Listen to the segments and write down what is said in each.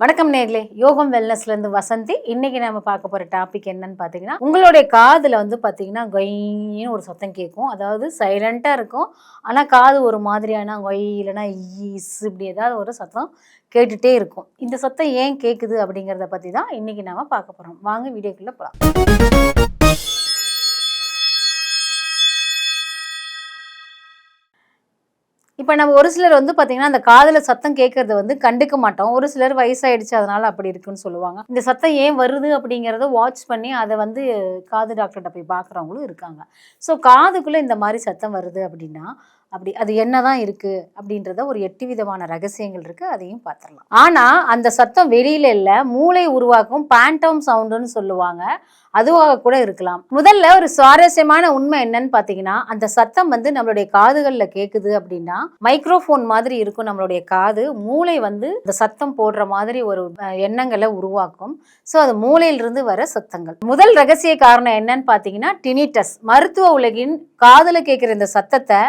வணக்கம் நேர்களே, யோகம் வெல்னஸ்ல இருந்து வசந்தி. இன்னைக்கு நம்ம பார்க்க போற டாபிக் என்னன்னு பாத்தீங்கன்னா, உங்களுடைய காதுல வந்து பாத்தீங்கன்னா கொய்ன்னு ஒரு சத்தம் கேட்கும். அதாவது சைலண்டா இருக்கும். ஆனா காது ஒரு மாதிரியான கொய் இல்லைன்னா ஈஸ் இப்படி ஏதாவது ஒரு சத்தம் கேட்டுட்டே இருக்கும். இந்த சத்தம் ஏன் கேக்குது அப்படிங்கிறத பத்தி தான் இன்னைக்கு நாம பார்க்க போறோம். வாங்க வீடியோக்குள்ள போலாம். இப்போ நம்ம ஒரு சிலர் வந்து பார்த்தீங்கன்னா, அந்த காதுல சத்தம் கேட்கறத வந்து கண்டுக்க மாட்டோம். ஒரு சிலர் வயசாயிடுச்சு அதனால அப்படி இருக்குன்னு சொல்லுவாங்க. இந்த சத்தம் ஏன் வருது அப்படிங்கிறத வாட்ச் பண்ணி அத வந்து காது டாக்டர்ட்ட போய் பார்க்குறவங்களும் இருக்காங்க. ஸோ காதுக்குள்ள இந்த மாரி சத்தம் வருது அப்படின்னா, அது என்னதான் இருக்கு அப்படின்றத ஒரு 8 விதமான ரகசியங்கள் இருக்கு. அதையும் பார்த்துரலாம். ஆனா அந்த சத்தம் வெளியில இல்ல, மூளை உருவாக்கும் பேண்டம் சவுண்டுன்னு சொல்லுவாங்க. அதுவாக கூட இருக்கலாம். முதல்ல ஒரு சுவாரஸ்யமான உண்மை என்னன்னு பார்த்தீங்கன்னா, அந்த சத்தம் வந்து நம்மளுடைய காதுகள்ல கேட்குது அப்படின்னா, மைக்ரோஃபோன் மாதிரி இருக்கும் நம்மளுடைய காது. மூளை வந்து இந்த சத்தம் போடுற மாதிரி ஒரு எண்ணங்களை உருவாக்கும். ஸோ அது மூளையிலிருந்து வர சத்தங்கள். முதல் ரகசிய காரணம் என்னன்னு பார்த்தீங்கன்னா, டினிட்டஸ். மருத்துவ உலகின் காதுல கேட்கிற இந்த சத்தத்தை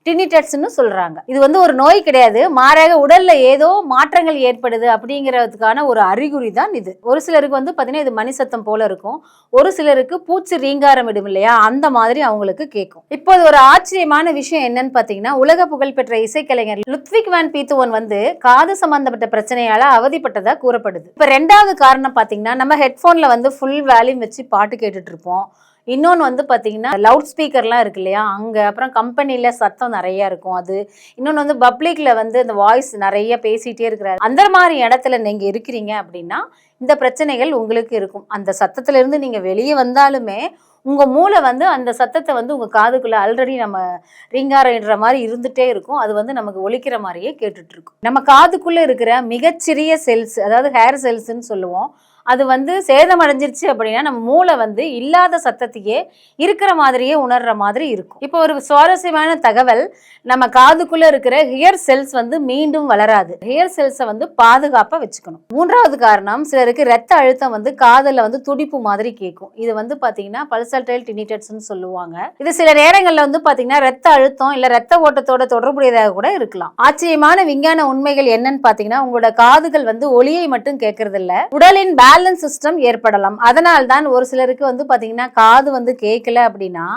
டினிட்டஸ்ன்னு சொல்றாங்க. இது வந்து ஒரு நோய் கிடையாது, மாறாக உடல்ல ஏதோ மாற்றங்கள் ஏற்படுது அப்படிங்கிறதுக்கான ஒரு அறிகுறி தான் இது. ஒரு சிலருக்கு வந்து பார்த்தீங்கன்னா இது மணி சத்தம் போல இருக்கும். ஒரு சிலருக்கு பூச்சி ரீங்காரம் இடும் இல்லையா, அந்த மாதிரி அவங்களுக்கு கேட்கும். இப்போது ஒரு ஆச்சரியமான விஷயம் என்னன்னு பார்த்தீங்கன்னா, உலக புகழ்பெற்ற இசைக்கலைஞர் லுத்விக் வான் பீத்தோவன் வந்து காது சம்பந்தப்பட்ட பிரச்சனையால அவதிப்பட்டதா கூறப்படுது. இப்போ ரெண்டாவது காரணம் பார்த்தீங்கன்னா, நம்ம ஹெட்ஃபோன்ல வந்து ஃபுல் வேல்யூம் வச்சு பாட்டு கேட்டுட்டு இருப்போம். இன்னொன்று வந்து பார்த்தீங்கன்னா, லவுட் ஸ்பீக்கர்லாம் இருக்கு இல்லையா, அங்கே அப்புறம் கம்பெனியில் சத்தம் நிறையா இருக்கும். அது இன்னொன்று வந்து பப்ளிக்கில் வந்து அந்த வாய்ஸ் நிறைய பேசிகிட்டே இருக்கிறாரு. அந்த மாதிரி இடத்துல நீங்கள் இருக்கிறீங்க அப்படின்னா இந்த பிரச்சனைகள் உங்களுக்கு இருக்கும். அந்த சத்தத்திலேருந்து நீங்கள் வெளியே வந்தாலுமே உங்கள் மூளை வந்து அந்த சத்தத்தை வந்து உங்கள் காதுக்குள்ளே ஆல்ரெடி நம்ம ரீங்காரன்ற மாதிரி இருந்துகிட்டே இருக்கும். அது வந்து நமக்கு ஒலிக்கிற மாதிரியே கேட்டுட்ருக்கும். நம்ம காதுக்குள்ளே இருக்கிற மிகச்சிறிய செல்ஸ், அதாவது ஹேர் செல்ஸ்ன்னு சொல்லுவோம், அது வந்து சேதமடைஞ்சிருச்சு அப்படின்னா நம்ம மூளை வந்து இல்லாத சத்தத்தையே இருக்கிற மாதிரியே உணர்ற மாதிரி இருக்கும். இப்போ ஒரு சுவாரஸ்யமான தகவல், நம்ம காதுக்குள்ள இருக்கிற ஹியர் செல்ஸ் வந்து மீண்டும் வளராது. ஹியர் செல்ஸை வந்து பாதுகாப்பாக வச்சுக்கணும். மூன்றாவது காரணம், சிலருக்கு ரத்த அழுத்தம் வந்து காதில் வந்து துடிப்பு மாதிரி கேட்கும். இது வந்து பார்த்தீங்கன்னா பல்சல்டைல் டினிட்டஸ்ன்னு சொல்லுவாங்க. இது சில நேரங்களில் வந்து பார்த்தீங்கன்னா ரத்த அழுத்தம் இல்லை ரத்த ஓட்டத்தோட தொடர்புடையதாக கூட இருக்கலாம். ஆச்சரியமான விஞ்ஞான உண்மைகள் என்னன்னு பார்த்தீங்கன்னா, உங்களோட காதுகள் வந்து ஒலியை மட்டும் கேட்கறது இல்லை, உடலின் பேலன்ஸ் சிஸ்டம் ஏற்படலாம். அதனால் தான் ஒரு சிலருக்கு வந்து பாத்தீங்கன்னா காது வந்து கேட்கல அப்படின்னா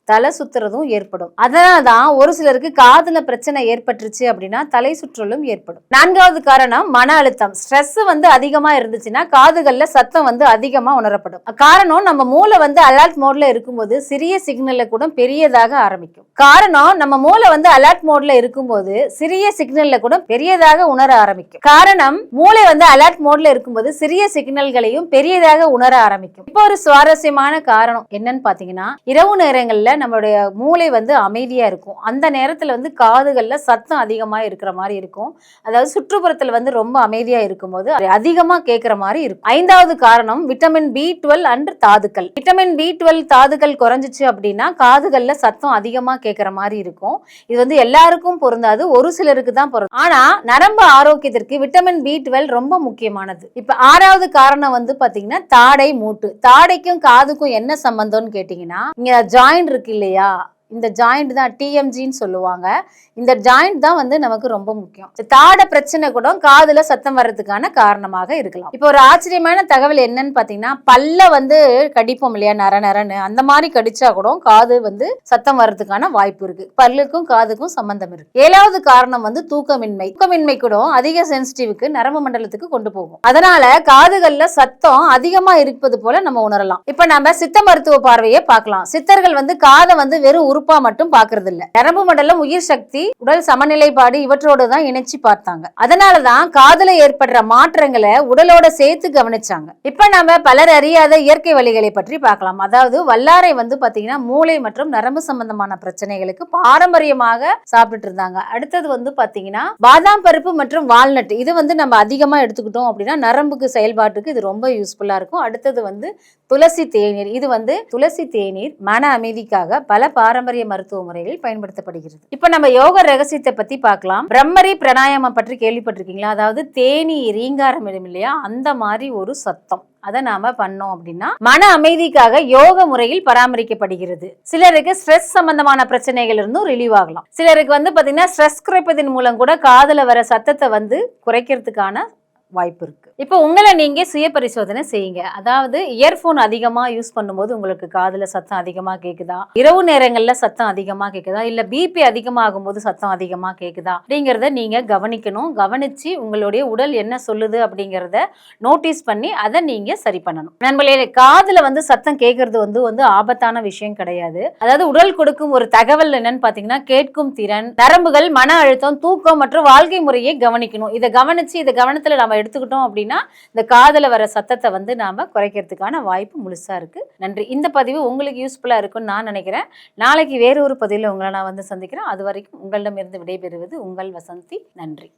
தலை சுத்துறதும் ஏற்படும். அதனால்தான் ஒரு சிலருக்கு காதுல பிரச்சனை ஏற்பட்டுருச்சு அப்படின்னா தலை சுற்றலும் ஏற்படும். நான்காவது காரணம் மன அழுத்தம். ஸ்ட்ரெஸ் வந்து அதிகமா இருந்துச்சுன்னா காதுகள்ல சத்தம் வந்து அதிகமா உணரப்படும். காரணம், நம்ம மூளை வந்து அலர்ட் மோட்ல இருக்கும்போது சிறிய சிக்னல்ல கூட பெரியதாக ஆரம்பிக்கும். காரணம், நம்ம மூளை வந்து அலர்ட் மோட்ல இருக்கும்போது சிறிய சிக்னல்ல கூட பெரியதாக உணர ஆரம்பிக்கும். காரணம், மூளை வந்து அலர்ட் மோட்ல இருக்கும்போது சிறிய சிக்னல்களையும் பெரியதாக உணர ஆரம்பிக்கும். இப்போ ஒரு சுவாரஸ்யமான காரணம் என்னன்னு பாத்தீங்கன்னா, இரவு நேரங்கள்ல நம்மளுடைய மூளை வந்து அமைதியா இருக்கும். அந்த நேரத்துல வந்து காதுகள்ல சத்தம் அதிகமா இருக்கிற மாதிரி இருக்கும். அதாவது சுற்றுப்புறத்துல வந்து ரொம்ப அமைதியா இருக்கும்போது அதிகமா கேட்கிற மாதிரி இருக்கும். ஐந்தாவது காரணம், விட்டமின் B12 அண்ட் தாதுக்கள். விட்டமின் B12 தாதுக்கள் குறைஞ்சிச்சு அப்படின்னா காதுகள்ல சத்தம் அதிகமா கேட்கிற மாதிரி இருக்கும். இது வந்து எல்லாருக்கும் பொருந்தாது, ஒரு சிலருக்கு தான் பொருந்தும். ஆனா நரம்பு ஆரோக்கியத்திற்கு விட்டமின் B12 ரொம்ப முக்கியமானது. இப்ப ஆறாவது காரணம் வந்து பாத்தீங்கன்னா தாடை மூட்டு. தாடைக்கும் காதுக்கும் என்ன சம்பந்தம்னு கேட்டீங்கன்னா, இங்க ஜாயிண்ட் இருக்கு இல்லையா, இந்த ஜாயிண்ட் தான் டிஎம்ஜின்னு சொல்லுவாங்க. இந்த ஜாயிண்ட் தான் வந்து நமக்கு ரொம்ப முக்கியம். தாட பிரச்சனை கூட காதுல சத்தம் வர்றதுக்கான காரணமாக இருக்கலாம். இப்போ ஒரு ஆச்சரியமான தகவல் என்னன்னு பாத்தீங்கன்னா, பல்ல வந்து கடிப்போம் இல்லையா, நர நரன்னு, அந்த மாதிரி கடிச்சா கூட காது வந்து சத்தம் வர்றதுக்கான வாய்ப்பு இருக்கு. பல்லுக்கும் காதுக்கும் சம்பந்தம் இருக்கு. ஏழாவது காரணம் வந்து தூக்கமின்மை. தூக்கமின்மை கூட அதிக சென்சிட்டிவ்க்கு நரம்பு மண்டலத்துக்கு கொண்டு போகும். அதனால காதுகள்ல சத்தம் அதிகமா இருப்பது போல நம்ம உணரலாம். இப்ப நம்ம சித்த மருத்துவ பார்வையை பார்க்கலாம். சித்தர்கள் வந்து காதை வந்து வெறும் உறுப்பா மட்டும் பாக்குறது இல்ல, நரம்பு மண்டலம், உயிர் சக்தி, உடல் சமநிலைப்பாடு இவற்றோடு தான் இணைச்சு பார்த்தாங்க. அதனாலதான் காதுல ஏற்படுற மாற்றங்களை உடலோட சேர்த்து கவனிச்சாங்க. இப்ப நாம பலர் அறியாத இயற்கை வழிகளை பற்றி பார்க்கலாம். அதாவது வல்லாரை வந்து பாத்தீங்கன்னா மூளை மற்றும் நரம்பு சம்பந்தமான பிரச்சனைகளுக்கு பாரம்பரியமாக சாப்பிட்டு இருந்தாங்க. அடுத்தது வந்து பாத்தீங்கன்னா பாதாம் பருப்பு மற்றும் வால்நட். இது வந்து நம்ம அதிகமா எடுத்துக்கிட்டோம் அப்படின்னா நரம்புக்கு செயல்பாட்டுக்கு இது ரொம்ப யூஸ்ஃபுல்லா இருக்கும். அடுத்தது வந்து துளசி தேநீர். இது வந்து துளசி தேநீர் மன அமைதிக்காக பல பாரம்பரிய மருத்துவ முறைகளில் பயன்படுத்தப்படுகிறது. இப்ப நம்ம யோக ரகசியத்தை பத்தி பார்க்கலாம். பிரம்மரி பிராணாயாமம் பற்றி கேள்விப்பட்டிருக்கீங்களா? அதாவது தேனி ரீங்காரம் இடும் இல்லையா, அந்த மாதிரி ஒரு சத்தம். அதை நாம பண்ணோம் அப்படின்னா மன அமைதிக்காக யோக முறையில் பராமரிக்கப்படுகிறது. சிலருக்கு ஸ்ட்ரெஸ் சம்பந்தமான பிரச்சனைகள் இருந்தும் ரிலீவ் ஆகலாம். சிலருக்கு வந்து பாத்தீங்கன்னா ஸ்ட்ரெஸ் குறைப்பதன் மூலம் கூட காதுல வர சத்தத்தை வந்து குறைக்கிறதுக்கான வாய்ப்பு இருக்கு. இப்போ உங்களை நீங்க சுய பரிசோதனை செய்யுங்க. அதாவது இயர்போன் அதிகமா யூஸ் பண்ணும்போது உங்களுக்கு காதுல சத்தம் அதிகமா கேக்குதா, இரவு நேரங்கள்ல சத்தம் அதிகமா கேக்குதா, இல்ல பிபி அதிகமாகும் போது சத்தம் அதிகமா கேக்குதா அப்படிங்கறத நீங்க கவனிக்கணும். கவனிச்சு உங்களுடைய உடல் என்ன சொல்லுது அப்படிங்கறத நோட்டீஸ் பண்ணி அதை நீங்க சரி பண்ணணும். நண்பர்களே, காதுல சத்தம் கேட்கறது வந்து ஆபத்தான விஷயம் கிடையாது. அதாவது உடல் கொடுக்கும் ஒரு தகவல் என்னன்னு பாத்தீங்கன்னா, கேட்கும் திறன், நரம்புகள், மன அழுத்தம், தூக்கம் மற்றும் வாழ்க்கை முறையை கவனிக்கணும். இதை கவனிச்சு இதை கவனத்துல நம்ம எடுத்துக்கிட்டோம் அப்படின்னா இந்த காதுல வர சத்தத்தை நாம குறைக்கிறதுக்கான வாய்ப்பு முழுசா இருக்கு. நன்றி. இந்த பதிவு உங்களுக்கு யூஸ்ஃபுல்லா இருக்கும்னு நான் நினைக்கிறேன். நாளைக்கு வேற ஒரு பதிவில் உங்களை நான் சந்திக்கிறேன். அது வரைக்கும் உங்களிடமிருந்து விடைபெறுவது உங்கள் வசந்தி. நன்றி.